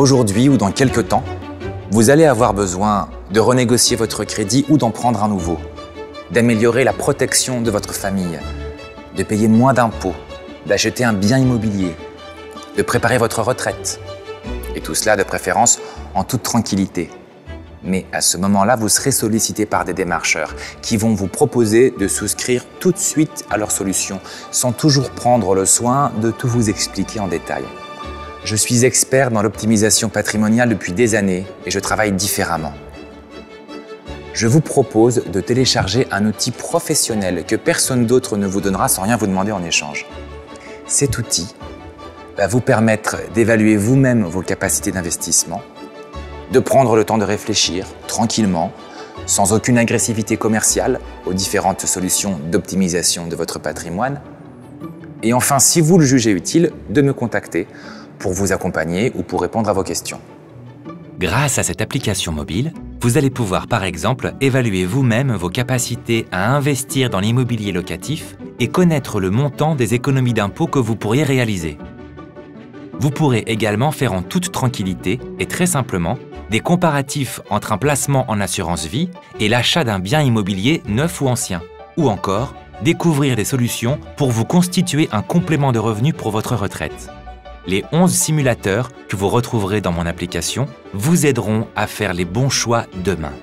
aujourd'hui ou dans quelques temps, vous allez avoir besoin de renégocier votre crédit ou d'en prendre un nouveau, d'améliorer la protection de votre famille, de payer moins d'impôts, d'acheter un bien immobilier, de préparer votre retraite. Et tout cela de préférence en toute tranquillité. Mais à ce moment-là, vous serez sollicité par des démarcheurs qui vont vous proposer de souscrire tout de suite à leur solution, sans toujours prendre le soin de tout vous expliquer en détail. Je suis expert dans l'optimisation patrimoniale depuis des années et je travaille différemment. Je vous propose de télécharger un outil professionnel que personne d'autre ne vous donnera sans rien vous demander en échange. Cet outil va vous permettre d'évaluer vous-même vos capacités d'investissement, de prendre le temps de réfléchir tranquillement, sans aucune agressivité commerciale aux différentes solutions d'optimisation de votre patrimoine. Et enfin, si vous le jugez utile, de me contacter pour vous accompagner ou pour répondre à vos questions. Grâce à cette application mobile, vous allez pouvoir par exemple évaluer vous-même vos capacités à investir dans l'immobilier locatif et connaître le montant des économies d'impôts que vous pourriez réaliser. Vous pourrez également faire en toute tranquillité et très simplement des comparatifs entre un placement en assurance vie et l'achat d'un bien immobilier neuf ou ancien, ou encore découvrir des solutions pour vous constituer un complément de revenus pour votre retraite. Les 11 simulateurs que vous retrouverez dans mon application vous aideront à faire les bons choix demain.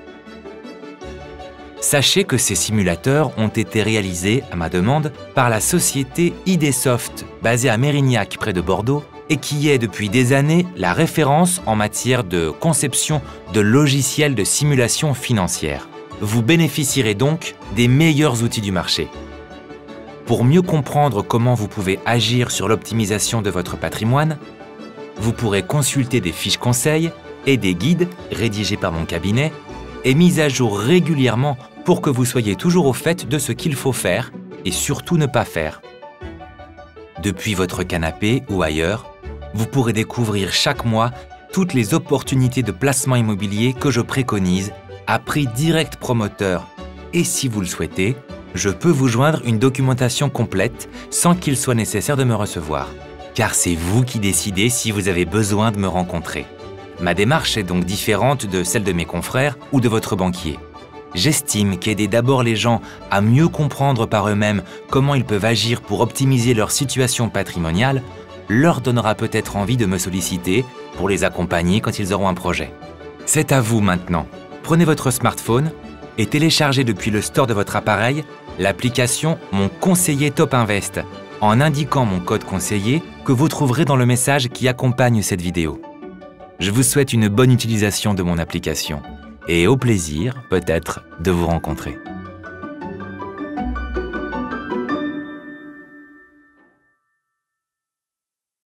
Sachez que ces simulateurs ont été réalisés à ma demande par la société Idesoft, basée à Mérignac près de Bordeaux, et qui est depuis des années la référence en matière de conception de logiciels de simulation financière. Vous bénéficierez donc des meilleurs outils du marché. Pour mieux comprendre comment vous pouvez agir sur l'optimisation de votre patrimoine, vous pourrez consulter des fiches conseils et des guides rédigés par mon cabinet et mis à jour régulièrement pour que vous soyez toujours au fait de ce qu'il faut faire et surtout ne pas faire. Depuis votre canapé ou ailleurs, vous pourrez découvrir chaque mois toutes les opportunités de placement immobilier que je préconise à prix direct promoteur. Et si vous le souhaitez, je peux vous joindre une documentation complète sans qu'il soit nécessaire de me recevoir. Car c'est vous qui décidez si vous avez besoin de me rencontrer. Ma démarche est donc différente de celle de mes confrères ou de votre banquier. J'estime qu'aider d'abord les gens à mieux comprendre par eux-mêmes comment ils peuvent agir pour optimiser leur situation patrimoniale leur donnera peut-être envie de me solliciter pour les accompagner quand ils auront un projet. C'est à vous maintenant. Prenez votre smartphone et téléchargez depuis le store de votre appareil l'application Mon Conseiller Top Invest en indiquant mon code conseiller que vous trouverez dans le message qui accompagne cette vidéo. Je vous souhaite une bonne utilisation de mon application et au plaisir, peut-être, de vous rencontrer.